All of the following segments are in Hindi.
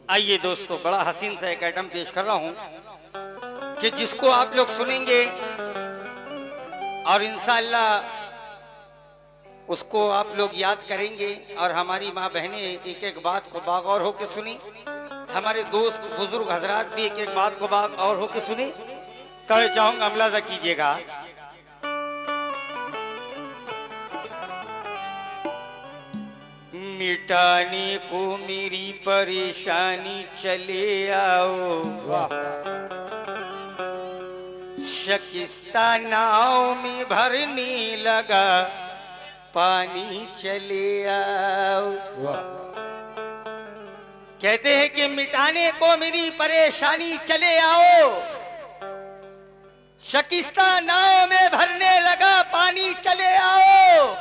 आइए दोस्तों, बड़ा हसीन सा एक आइटम पेश कर रहा हूं कि जिसको आप लोग सुनेंगे और इंशाअल्लाह उसको आप लोग याद करेंगे। और हमारी माँ बहनें एक एक बात को बागौर होकर सुनी, हमारे दोस्त बुजुर्ग हजरात भी एक एक बात को बागौर होकर सुनी। तो चाहूंगा अमलाजा कीजिएगा। मिटाने को मेरी परेशानी चले आओ, शकिस्ता नाव में भरने लगा पानी चले आओ। कहते हैं कि मिटाने को मेरी परेशानी चले आओ, शकिस्ता नाव में भरने लगा पानी चले आओ।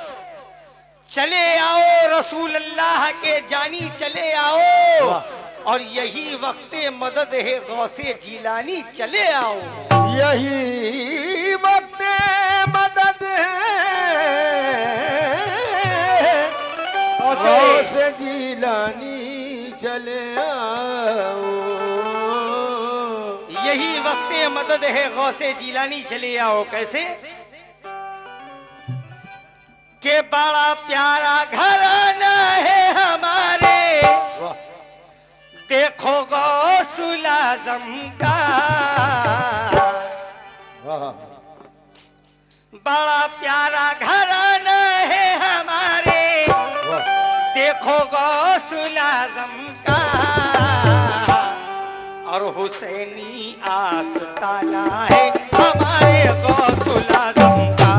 चले आओ रसूल अल्लाह के जानी चले आओ, और यही वक्ते मदद है गौसे जीलानी चले आओ। यही वक्ते मदद है गौसे जीलानी चले आओ। यही वक्ते मदद है गौसे जीलानी चले आओ। कैसे के बड़ा प्यारा घराना है हमारे, देखो गौसुल आज़म का। बड़ा प्यारा घराना है हमारे, देखो गौसुल आज़म का। और हुसैनी आस्ताना है हमारे गौसुल आज़म का।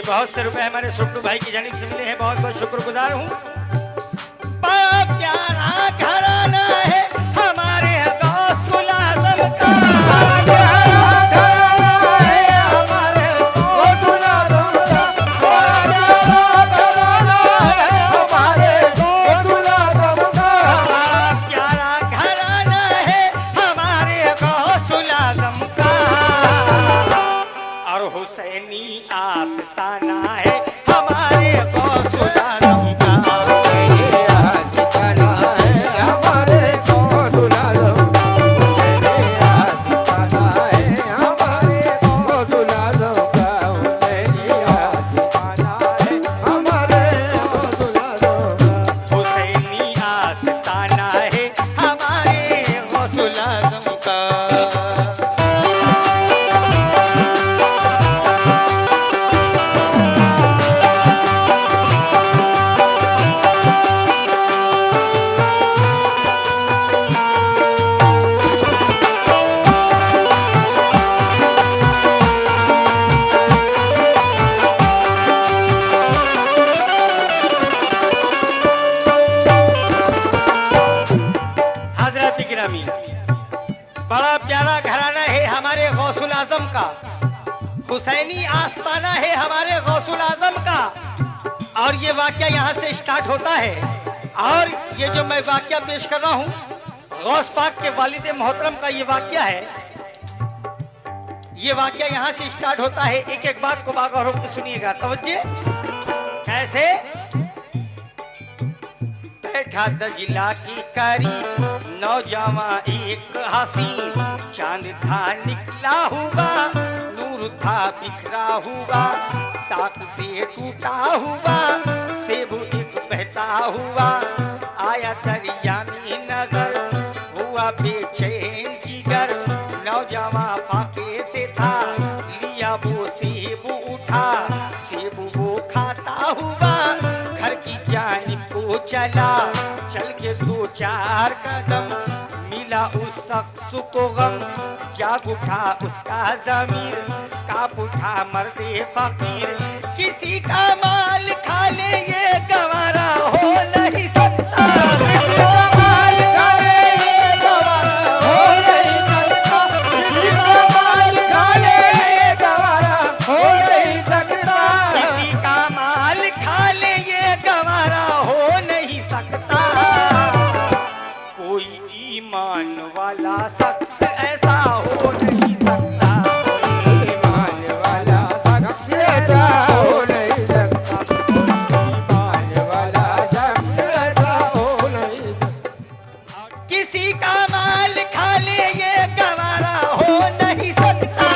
बहुत से रुपए हमारे सुट्टू भाई की जानिब से मिले हैं, बहुत बहुत शुक्रगुजार हूँ। प्यारा घराना है हमारे गौसुल आज़म का। हुसैनी आस्ताना है हमारे गौसुल आज़म का। बड़ा प्यारा घराना है हमारे गौसुल आज़म का, हुसैनी आस्ताना है हमारे गौसुल आज़म का। और ये वाकया यहाँ से स्टार्ट होता है। और ये जो मैं वाकया पेश कर रहा हूँ गौस पाक के वालिद मोहतरम का ये वाकया है। ये वाकया यहाँ से स्टार्ट होता है। एक एक बात को बागौर होकर सुनिएगा, तवज्जो। कैसे बैठा दजिला की करी नौजवान एक हसीन, चांद था निकला हुआ, नूर था बिखरा हुआ, साथ से टूटा हुआ, सेब एक बहता हुआ, आया दरिया में नजर, हुआ बेचैन जिगर, नौजवान फाके से था, लिया वो सेब उठा, सेब वो खाता हुआ, घर की जानिब को चला, चल के 2-4 कदम, मिला उस शख्स को गम, जाग उठा उसका ज़मीर, काँप उठा मर्दे फकीर, किसी का माल खा ले ये गवारा हो नहीं सकता। वाला शख्स ऐसा हो नहीं सकता। ईमान वाला शख्स ऐसा हो नहीं सकता। ईमान वाला शख्स ऐसा हो नहीं सकता। किसी का माल खा ले ये गवारा हो नहीं सकता।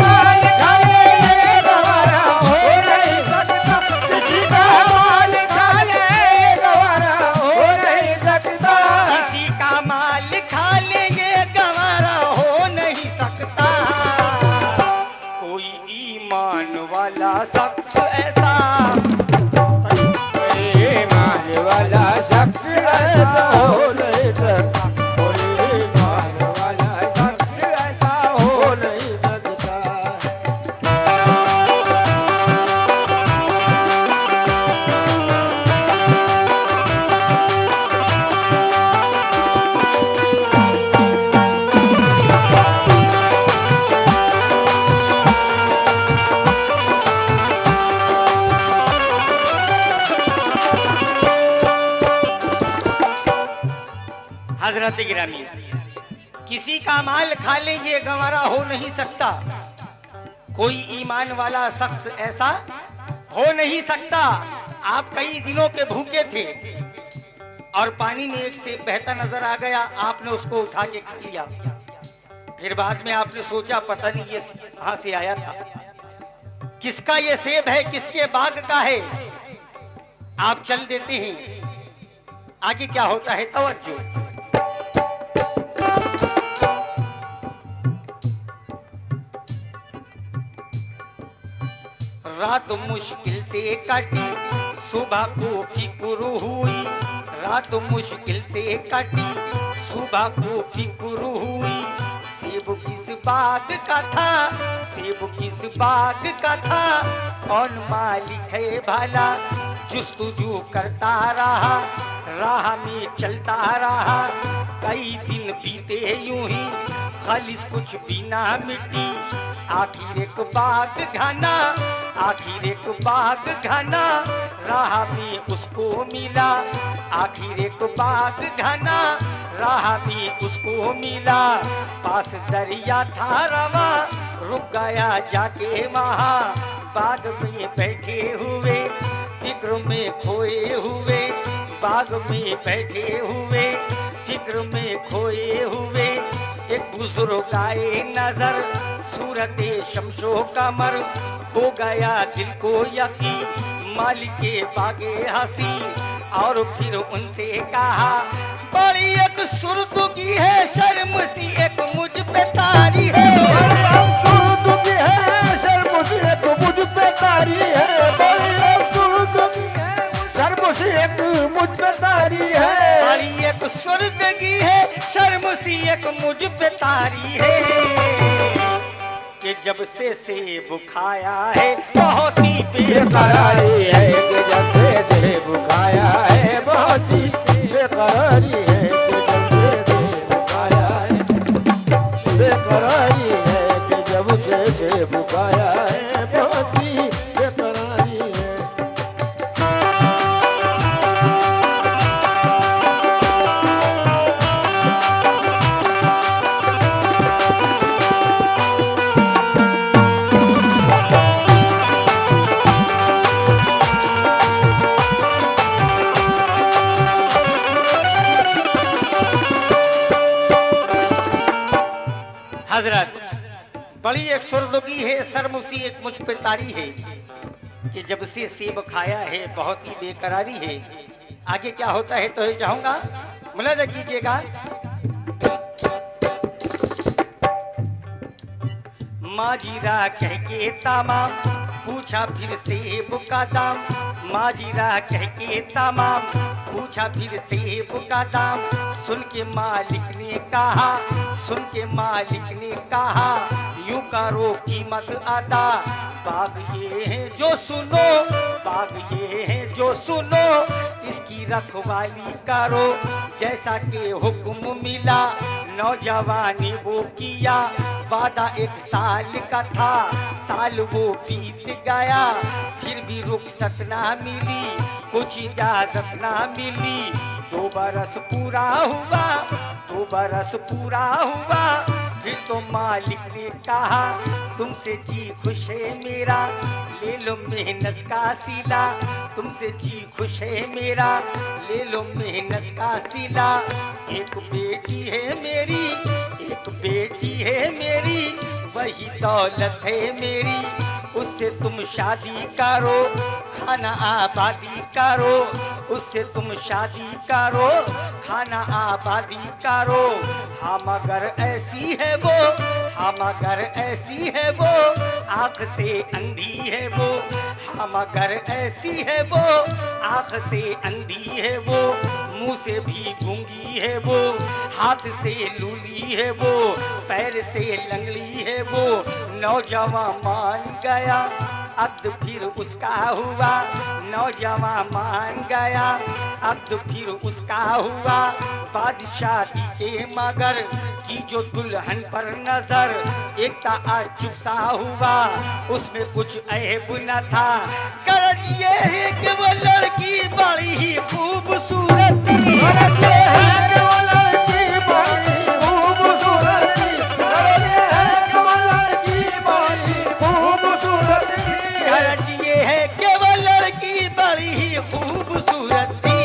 माल खा ले ये गवारा हो नहीं सकता। किसी का माल खा ले ये गवारा हो नहीं सकता। किसी का माल खा ले ये गवारा हो नहीं सकता। कोई ईमान वाला शख्स ऐसा, ईमान वाला शख्स ऐसा हो नहीं सकता। कोई ईमान वाला शख्स ऐसा हो नहीं सकता। हजरत गिरामी, किसी का माल खा ले ये गंवारा हो नहीं सकता। कोई ईमान वाला शख्स ऐसा हो नहीं सकता। आप कई दिनों के भूखे थे और पानी में एक सेब बहता नजर आ गया, आपने उसको उठा के खा लिया। फिर बाद में आपने सोचा पता नहीं ये कहां से आया था, किसका ये सेब है, किसके बाग का है। आप चल देते हैं, आगे क्या होता है तवज्जो। रात मुश्किल से कटी, सुबह को फिक्र हुई। रात मुश्किल से कटी, सुबह को फिक्र हुई। सेब किस बाग का था, सेब किस बाग का था, कौन मालिक है भला। जुस्तजू करता रहा, राह में चलता रहा। कई दिन बीते यूं ही, खालिस कुछ बिना मिट्टी। आखिर एक बाग घना, आखिर एक बाग घना, राह में उसको मिला। आखिर एक बाग घना, राह में उसको मिला। पास दरिया था रवा, रुक गया जाके वहाँ। बाग में बैठे हुए, फिक्र में खोए हुए। बाग में बैठे हुए, फिक्र में खोए हुए। एक बुजुर्ग आए नजर, सूरते शमशो कमर। हो गया दिल को यकीन, मालिक के बागे हंसी। और फिर उनसे कहा, बड़ी एक सुरदुगी है, शर्म सी एक मुझ पे तारी है। सुरदुगी है, शर्म सी एक मुझ पे तारी है। बड़ी एक सुरदुगी है, शर्म सी एक मुझ पे तारी है। बड़ी एक सुरदुगी है, शर्म सी एक मुझ पे तारी है। कि जब से सेब खाया है बहुत ही बेकरारी है। कि जब से सेब खाया है बहुत ही बेकरारी है। कि जब से सेब खाया है बेकरारी है। कि जब से सेब खाया है बहुत ही बेकरारी है। हजरत, बड़ी एक सुरदुगी है, शर्मुसी एक मुझ पे तारी है। कि जब से सेब खाया है बहुत ही बेकरारी है। आगे क्या होता है तो चाहूंगा मुलाजा कीजिएगा। माजीरा कह के तमाम, पूछा फिर सेब का दाम। माजीरा कह के तमाम, पूछा फिर सेब का दाम। सुन के मालिक ने कहा, सुन के मालिक ने कहा, यूं करो कीमत अदा। बाग ये है जो सुनो, बाग ये है जो सुनो, इसकी रखवाली करो जैसा के हुक्म मिला। नौजवानी वो किया, वादा एक साल का था, साल वो बीत गया, फिर भी रुखसत ना मिली। कुछ इजाजत ना मिली। 2 बरस पूरा हुआ, 2 बरस पूरा हुआ, फिर तो मालिक ने कहा तुमसे जी खुश है मेरा, ले लो मेहनत का सिला। तुमसे जी खुश है मेरा, ले लो मेहनत का सिला। एक बेटी है मेरी, एक बेटी है मेरी, वही दौलत है मेरी। उससे तुम शादी करो, खाना आबादी करो। उससे तुम शादी करो, खाना आबादी करो। हाँ मगर ऐसी है वो, हाँ मगर ऐसी है वो, आँख से अंधी है वो। हाँ मगर ऐसी है वो, आँख से अंधी है वो। मुंह से भी गूंगी है वो, हाथ से लूली है वो, पैर से लंगड़ी है वो। नौजवान मान गया, अब्द फिर उसका हुआ। नौजवान मान गया, अब्द फिर उसका हुआ। बादशाही के मगर की जो दुल्हन पर नजर, एक ताज्जुब सा हुआ, उसमें कुछ ऐब न था। गरज ये है कि वो लड़की बड़ी ही खूबसूरत थी। गरज ये है कि वो लड़की बड़ी खूबसूरत थी। गरज ये है कि वो लड़की बड़ी खूबसूरत थी। गरज ये है कि वो लड़की बड़ी ही खूबसूरत थी।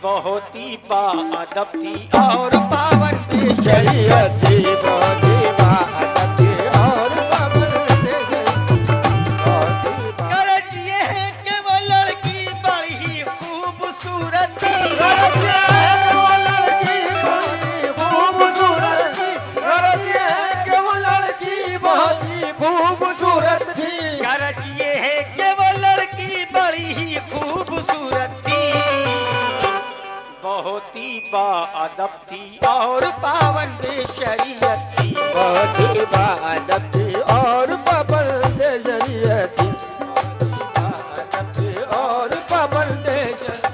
बहुत ही बाअदब थी और पावन शरीयत थी, बहुत ही बाअदब थी और पावन गरज ये है कि वो लड़की बड़ी ही खूबसूरत थी। गरज ये है कि वो लड़की बड़ी खूबसूरत थी। गरज ये है कि वो लड़की बहुत ही खूबसूरत थी। गरज ये है कि वो लड़की बड़ी ही खूबसूरत थी। बहुत ही बाअदब थी और पावन बेशरीयत थी। बहुत ही बाअदब थी और पावन शरीयत थी। बाअदब थी और पावन शरीयत।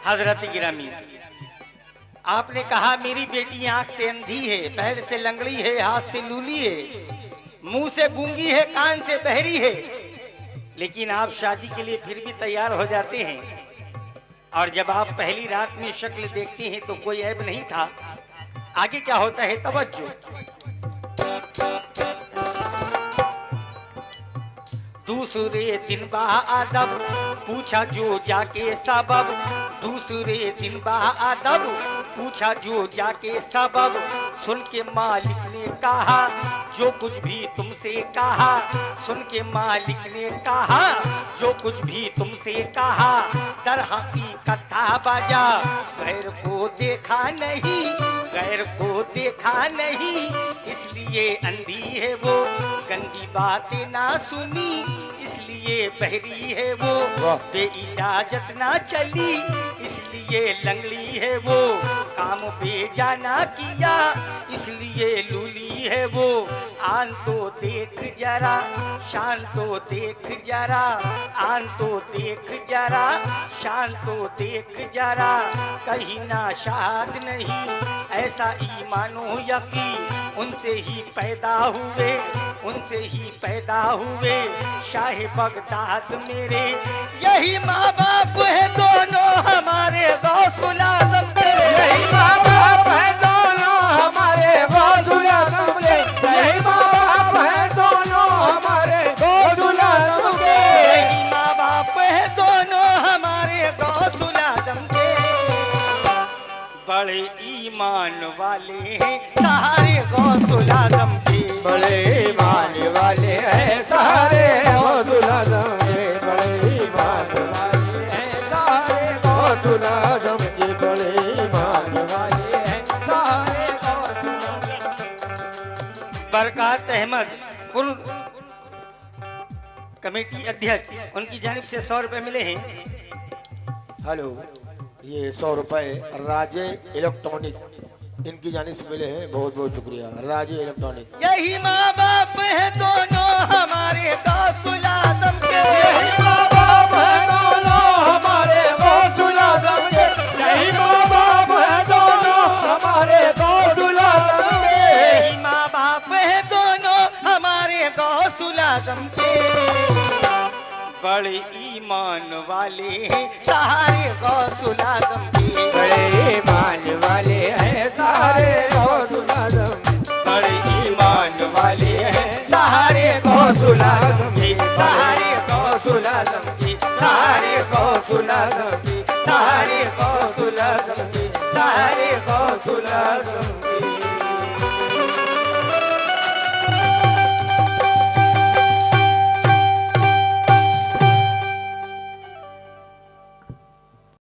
हजरत गिरामी, आपने कहा मेरी बेटी आंख से अंधी है, पैर से लंगड़ी है, हाथ से लूली है, मुंह से गूंगी है, कान से बहरी है, लेकिन आप शादी के लिए फिर भी तैयार हो जाते हैं। और जब आप पहली रात में शक्ल देखते हैं तो कोई ऐब नहीं था। आगे क्या होता है, तवज्जो। दूसरे दिन बाअदब पूछा जो जाके सबब। दूसरे दिन बाअदब पूछा जो जाके सबब। सुन के मालिक ने कहा जो कुछ भी तुमसे कहा। सुन के मालिक ने कहा जो कुछ भी तुमसे कहा। दर हकीकत था बाजा, गैर को देखा नहीं, गैर को देखा नहीं, इसलिए अंधी है वो। गंदी बातें ना सुनी, इसलिए बहरी है वो। बेइजाजत ना चली, इसलिए लंगड़ी है वो। काम बेजा ना किया, इसलिए लूली है वो। आन तो देख जरा, शान तो देख जरा, आन तो देख जरा, शान तो देख जरा। कहीं ना शाद नहीं, ऐसा ईमानो यकीन, उनसे ही पैदा हुए, उनसे ही पैदा हुए शाह बगदाद मेरे। यही माँ बाप है दोनों हमारे गौसुल आज़म के। यही माँ बाप है दोनों हमारे गौसुल आज़म के। यही माँ बाप है दोनों हमारे गौसुल आज़म के। यही माँ बाप है दोनों हमारे गौसुल आज़म के। बड़े ईमान वाले हैं सारे गौसुल आज़म के। बड़े ईमान वाले हैं सारे गौसुल आज़म के। बड़े ईमान वाले हैं सारे गौसुल आज़म के। बड़े ईमान वाले हैं सारे गौसुल आज़म के। बरकत अहमद पूर्व कमेटी अध्यक्ष, उनकी जानिब से 100 रुपए मिले हैं। हेलो, ये 100 रुपए राजे इलेक्ट्रॉनिक इनकी जानिब से मिले हैं, बहुत बहुत शुक्रिया। राजी इलेक्ट्रॉनिक। यही माँ बाप है दोनों हमारे गौसुल आज़म के, यही माँ बाप है दोनों हमारे गौसुल आज़म के, यही माँ बाप है दोनों हमारे गौसुल आज़म के, यही माँ बाप है दोनों हमारे गौसुल आज़म के। बड़े ईमान वाले हैं सारे गौसुल आज़म के, बड़े ईमान वाले हैं सारे गौसुल आज़म, बड़े ईमान वाले हैं सारे गौसुल आज़म के, सारे गौसुल आज़म के, सारे गौसुल आज़म